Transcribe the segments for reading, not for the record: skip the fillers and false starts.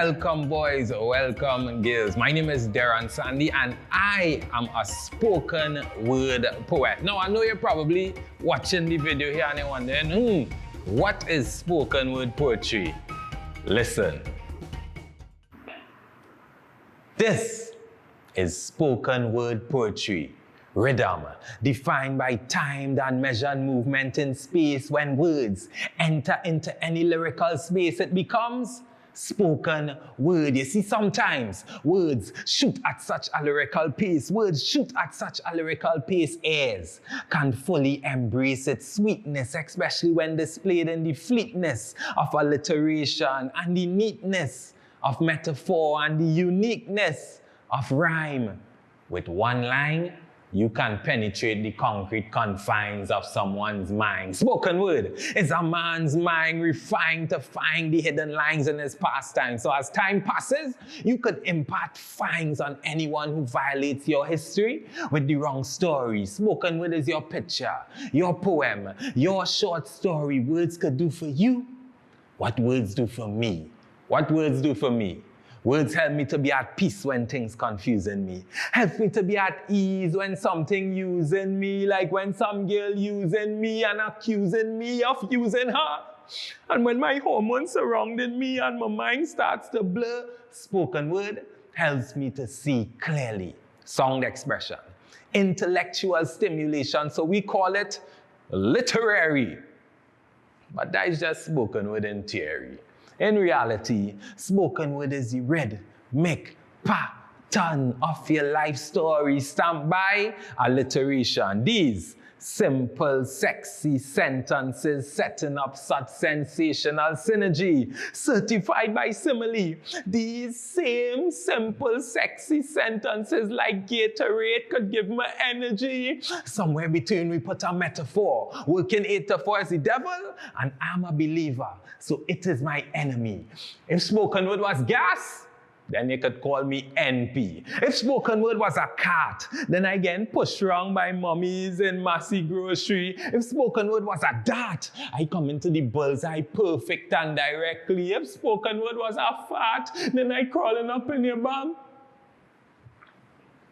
Welcome boys, welcome girls. My name is Derron Sandy and I am a spoken word poet. Now I know you're probably watching the video here and you're wondering, what is spoken word poetry? Listen. This is spoken word poetry. Rhythm, defined by timed and measured movement in space. When words enter into any lyrical space, it becomes spoken word. You see, sometimes words shoot at such a lyrical pace. Words shoot at such a lyrical pace, ears can fully embrace its sweetness, especially when displayed in the fleetness of alliteration and the neatness of metaphor and the uniqueness of rhyme. With one line, you can penetrate the concrete confines of someone's mind. Spoken word is a man's mind refined to find the hidden lines in his pastime. So as time passes, you could impart fines on anyone who violates your history with the wrong story. Spoken word is your picture, your poem, your short story. Words could do for you what words do for me. What words do for me? Words help me to be at peace when things confusing me. Help me to be at ease when something using me, like when some girl using me and accusing me of using her. And when my hormones surrounding me and my mind starts to blur, spoken word helps me to see clearly. Sound expression, intellectual stimulation, so we call it literary. But that is just spoken word in theory. In reality, spoken word is the rhythmic pattern of your life story stamped by alliteration. These simple, sexy sentences setting up such sensational synergy, certified by simile. These same simple, sexy sentences like Gatorade could give me energy. Somewhere between we put a metaphor. Working 8 to 4 is the devil and I'm a believer, so it is my enemy. If spoken word was gas, then you could call me NP. If spoken word was a cat, then I get pushed around by mummies in Massey Grocery. If spoken word was a dart, I come into the bullseye perfect and directly. If spoken word was a fart, then I crawling up in your bum.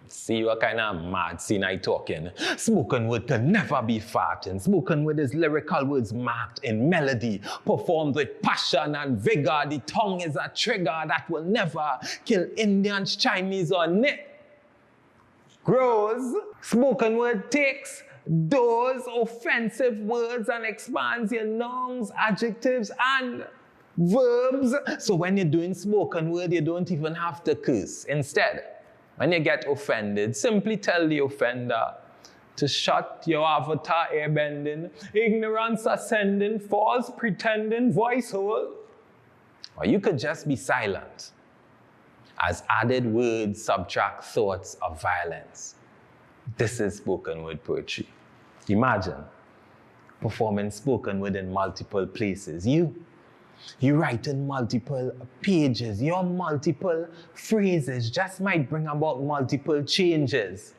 See what kind of mad scene I talking. Spoken word can never be farting. Spoken word is lyrical words marked in melody, performed with passion and vigor. The tongue is a trigger that will never kill Indians, Chinese, or Negroes. Spoken word takes those offensive words and expands your nouns, adjectives, and verbs. So when you're doing spoken word, you don't even have to curse. Instead, when you get offended, simply tell the offender to shut your avatar airbending, ignorance ascending, false pretending, voice hole. Or you could just be silent, as added words subtract thoughts of violence. This is spoken word poetry. Imagine performing spoken word in multiple places. You write in multiple pages. Your multiple phrases just might bring about multiple changes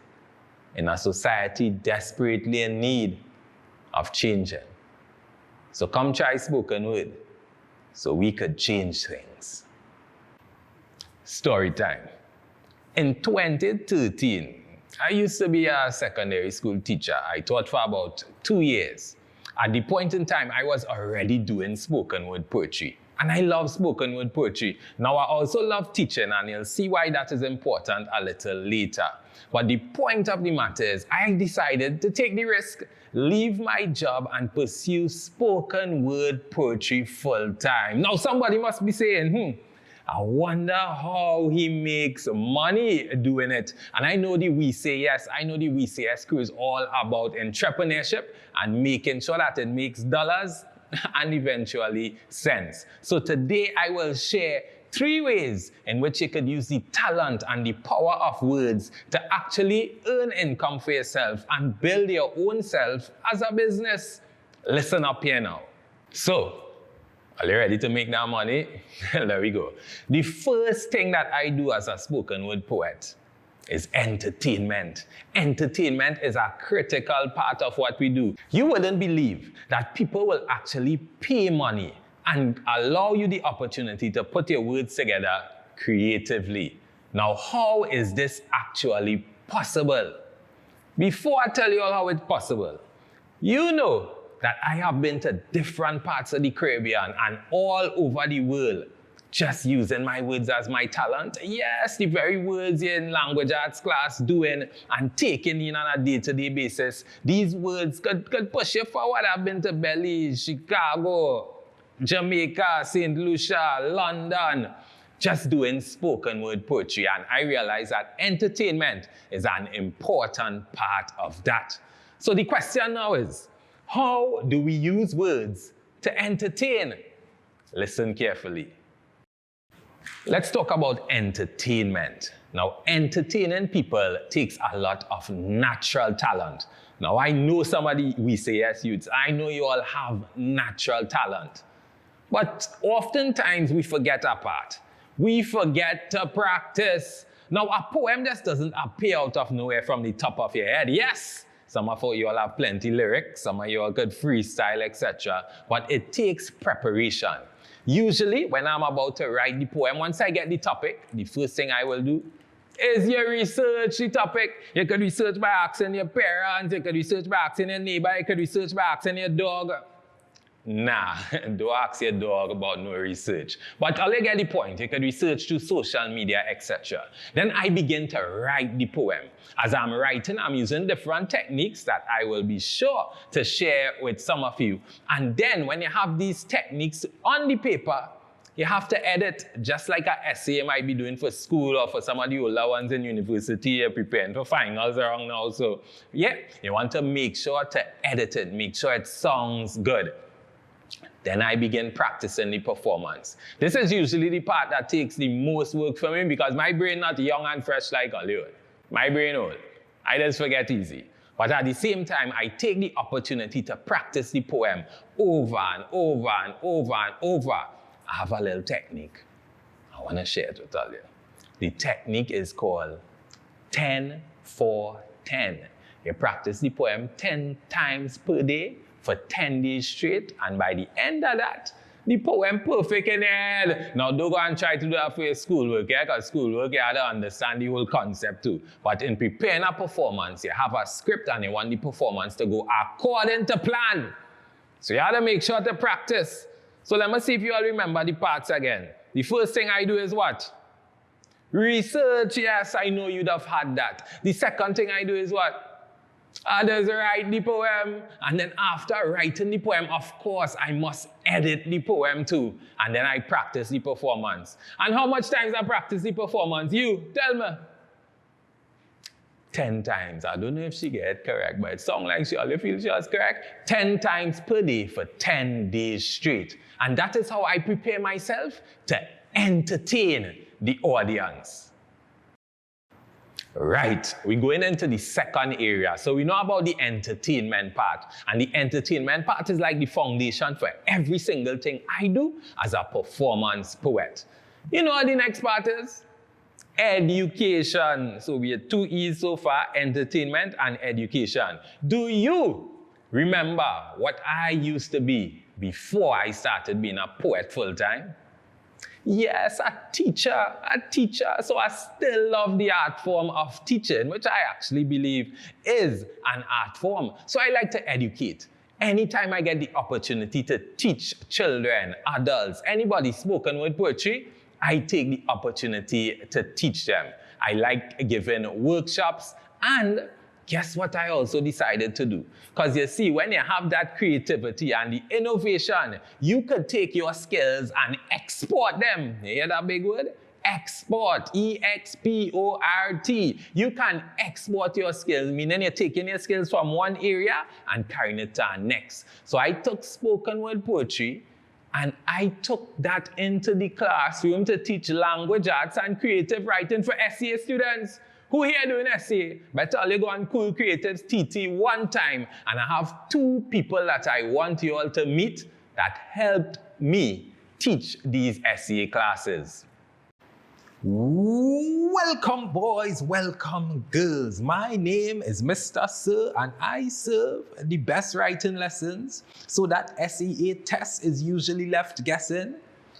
in a society desperately in need of changing. So come try spoken word so we could change things. Story time. In 2013, I used to be a secondary school teacher. I taught for about 2 years. At the point in time, I was already doing spoken word poetry. And I love spoken word poetry. Now I also love teaching, and you'll see why that is important a little later. But the point of the matter is, I decided to take the risk, leave my job, and pursue spoken word poetry full time. Now somebody must be saying, I wonder how he makes money doing it. And I know the We Say Yes. I know the We Say Yes crew is all about entrepreneurship and making sure that it makes dollars and eventually cents. So today I will share 3 ways in which you could use the talent and the power of words to actually earn income for yourself and build your own self as a business. Listen up here now. So, are you ready to make that money? There we go. The first thing that I do as a spoken word poet is entertainment. Entertainment is a critical part of what we do. You wouldn't believe that people will actually pay money and allow you the opportunity to put your words together creatively. Now, how is this actually possible? Before I tell you all how it's possible, you know that I have been to different parts of the Caribbean and all over the world just using my words as my talent. Yes, the very words you're in language arts class doing and taking in on a day-to-day basis. These words could push you forward. I've been to Belize, Chicago, Jamaica, St. Lucia, London, just doing spoken word poetry. And I realized that entertainment is an important part of that. So the question now is, how do we use words to entertain? Listen carefully. Let's talk about entertainment. Now, entertaining people takes a lot of natural talent. Now, I know somebody, we say yes, youths, I know you all have natural talent. But oftentimes we forget a part. We forget to practice. Now, a poem just doesn't appear out of nowhere from the top of your head. Yes, some of you all have plenty lyrics, some of you all could freestyle, etc. But it takes preparation. Usually, when I'm about to write the poem, once I get the topic, the first thing I will do is you research the topic. You could research by asking your parents, you could research by asking your neighbor, you could research by asking your dog. Nah, don't ask your dog about no research. But I'll get the point. You can research through social media, etc. Then I begin to write the poem. As I'm writing, I'm using different techniques that I will be sure to share with some of you. And then when you have these techniques on the paper, you have to edit, just like an essay you might be doing for school or for some of the older ones in university. You're preparing for finals around now. So yeah, you want to make sure to edit it, make sure it sounds good. Then I begin practicing the performance. This is usually the part that takes the most work for me because my brain not young and fresh like Hollywood. My brain old. I just forget easy. But at the same time, I take the opportunity to practice the poem over and over and over and over. I have a little technique. I want to share it with all you. The technique is called 10-4-10. You practice the poem 10 times per day for 10 days straight, and by the end of that, the poem perfect in your head. Now, don't go and try to do that for your schoolwork, because schoolwork, you have to understand the whole concept too. But in preparing a performance, you have a script and you want the performance to go according to plan. So you have to make sure to practice. So let me see if you all remember the parts again. The first thing I do is what? Research. Yes, I know you'd have had that. The second thing I do is what? Others write the poem, and then after writing the poem, of course, I must edit the poem too, and then I practice the performance. And how much times I practice the performance? You, tell me. 10 times. I don't know if she get it correct, but it sounds like she only feels she was correct. 10 times per day for 10 days straight. And that is how I prepare myself to entertain the audience. Right, we're going into the second area. So we know about the entertainment part. And the entertainment part is like the foundation for every single thing I do as a performance poet. You know what the next part is? Education. So we have 2 E's so far, entertainment and education. Do you remember what I used to be before I started being a poet full-time? Yes, a teacher. So I still love the art form of teaching, which I actually believe is an art form. So I like to educate. Anytime I get the opportunity to teach children, adults, anybody spoken word poetry, I take the opportunity to teach them. I like giving workshops, and guess what I also decided to do? Because you see, when you have that creativity and the innovation, you could take your skills and export them. You hear that big word? Export. E-X-P-O-R-T. You can export your skills, meaning you're taking your skills from one area and carrying it to the next. So I took spoken word poetry, and I took that into the classroom to teach language arts and creative writing for SCA students. Who here doing essay? Better only go on Cool Creatives TT one time, and I have 2 people that I want you all to meet that helped me teach these essay classes. Welcome, boys, welcome, girls. My name is Mr. Sir, and I serve the best writing lessons so that SEA test is usually left guessing.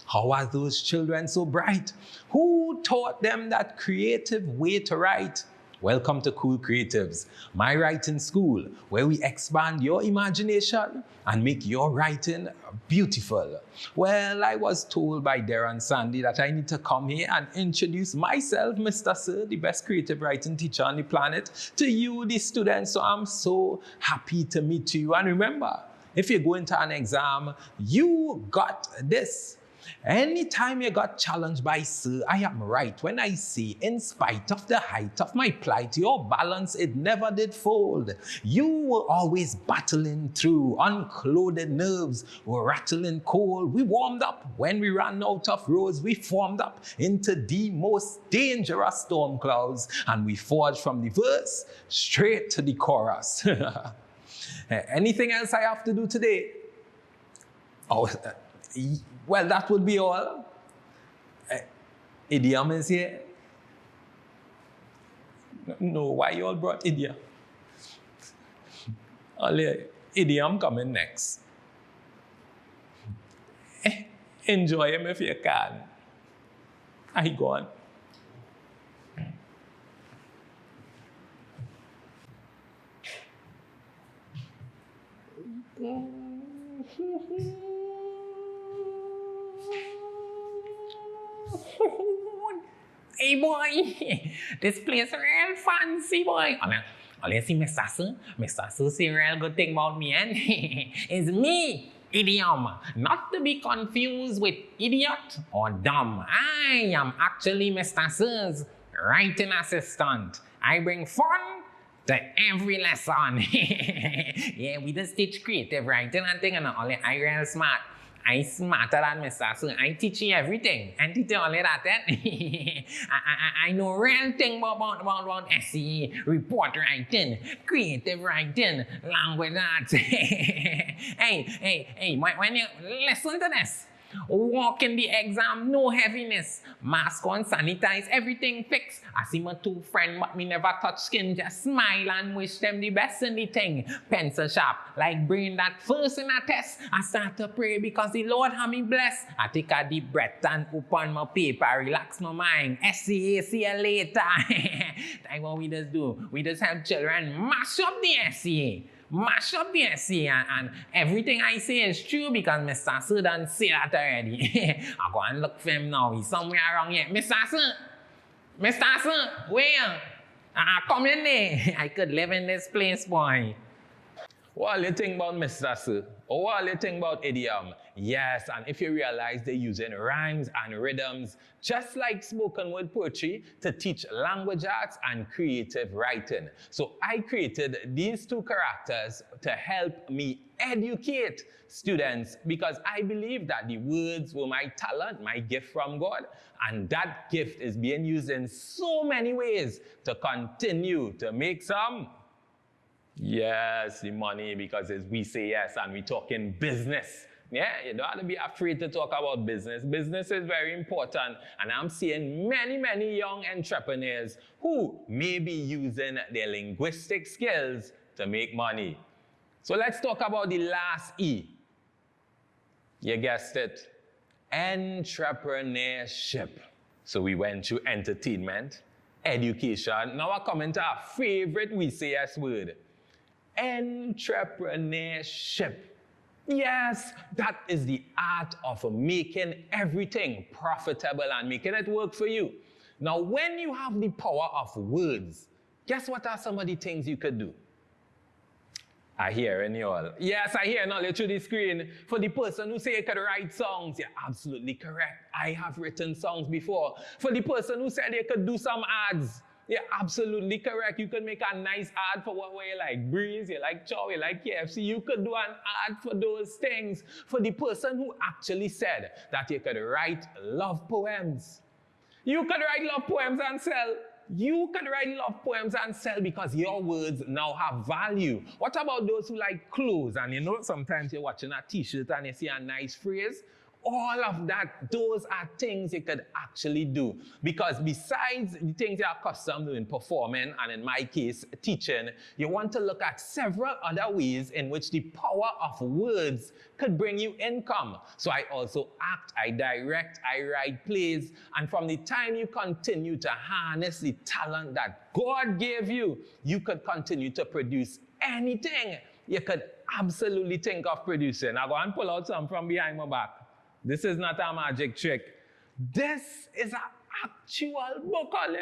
How are those children so bright? Who taught them that creative way to write? Welcome to Cool Creatives, my writing school, where we expand your imagination and make your writing beautiful. Well, I was told by Derron Sandy that I need to come here and introduce myself, Mr. Sir, the best creative writing teacher on the planet, to you, the students. So I'm so happy to meet you. And remember, if you go into an exam, you got this. Anytime you got challenged by Sir, I am right when I say, in spite of the height of my plight, your balance, it never did fold. You were always battling through, unclothed nerves were rattling cold. We warmed up when we ran out of rose. We formed up into the most dangerous storm clouds, and we forged from the verse straight to the chorus. Anything else I have to do today? Well, that would be all. Idiom is here. No, why you all brought idiom? Only idiom coming next. Enjoy him if you can. I go on. Hey boy, this place real fancy boy. Only see Mr. Sir. Mr. Sir say real good thing about me and it's me, idiom. Not to be confused with idiot or dumb. I am actually Mr. Sir's writing assistant. I bring fun to every lesson. Yeah, we just teach creative writing and thing and only I real smart. I smarter than Mr. Sir. I teach you everything. And teach you only that. I know real thing about SE, report writing, creative writing, language arts. Hey, when you listen to this, walk in the exam, no heaviness. Mask on, sanitize, everything fixed. I see my two friends, but me never touch skin. Just smile and wish them the best in the thing. Pencil sharp, like brain that first in a test. I start to pray because the Lord have me blessed. I take a deep breath and open my paper, relax my mind. SCA, see you later. That's what we just do. We just help children mash up the SCA. Mash up the essay and everything I say is true because Mr. Sir done say that already. I go and look for him now. He's somewhere around here. Mr. Sir, where? Come in there. I could live in this place, boy. What you think about Mr. Sir? Or what you think about idiom? Yes, and if you realize they're using rhymes and rhythms, just like spoken word poetry, to teach language arts and creative writing. So I created these two characters to help me educate students because I believe that the words were my talent, my gift from God, and that gift is being used in so many ways to continue to make some. Yes, the money, because as we say yes and we talk in business. Yeah, you don't have to be afraid to talk about business. Business is very important. And I'm seeing many young entrepreneurs who may be using their linguistic skills to make money. So let's talk about the last E. You guessed it. Entrepreneurship. So we went through entertainment, education. Now we're coming to our favorite we say yes word. Entrepreneurship. Yes, that is the art of making everything profitable and making it work for you. Now, when you have the power of words, guess what are some of the things you could do? I hear in you all. Yes, I hear now through the screen. For the person who say you could write songs, you're absolutely correct. I have written songs before. For the person who said you could do some ads, you're absolutely correct. You could make a nice ad for what you like. Breeze, you like Chow, you like KFC. You could do an ad for those things. For the person who actually said that you could write love poems. You could write love poems and sell. You could write love poems and sell because your words now have value. What about those who like clothes? And you know, sometimes you're watching a t-shirt and you see a nice phrase. All of that, those are things you could actually do. Because besides the things you're accustomed to in performing, and in my case, teaching, you want to look at several other ways in which the power of words could bring you income. So I also act, I direct, I write plays, and from the time you continue to harness the talent that God gave you, you could continue to produce anything you could absolutely think of producing. I'll go and pull out some from behind my back. This is not a magic trick. This is an actual book, Ollie.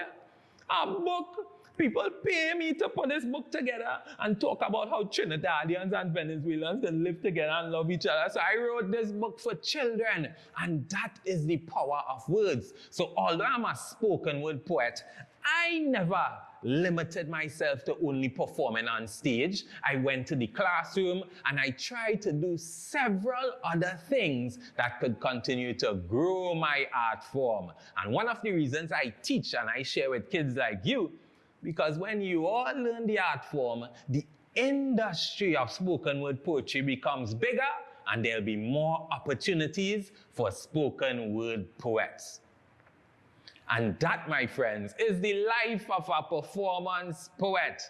A book. People pay me to put this book together and talk about how Trinidadians and Venezuelans can live together and love each other. So I wrote this book for children, and that is the power of words. So although I'm a spoken word poet, I never limited myself to only performing on stage. I went to the classroom and I tried to do several other things that could continue to grow my art form. And one of the reasons I teach and I share with kids like you, because when you all learn the art form, the industry of spoken word poetry becomes bigger and there'll be more opportunities for spoken word poets. And that, my friends, is the life of a performance poet.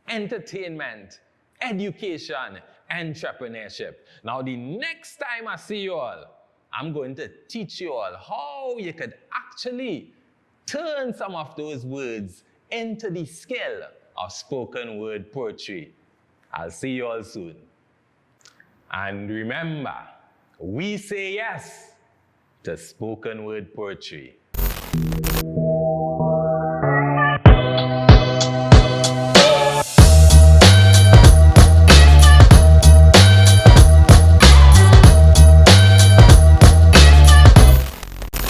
Entertainment, education, entrepreneurship. Now, the next time I see you all, I'm going to teach you all how you could actually turn some of those words into the skill of spoken word poetry. I'll see you all soon. And remember, we say yes to spoken word poetry.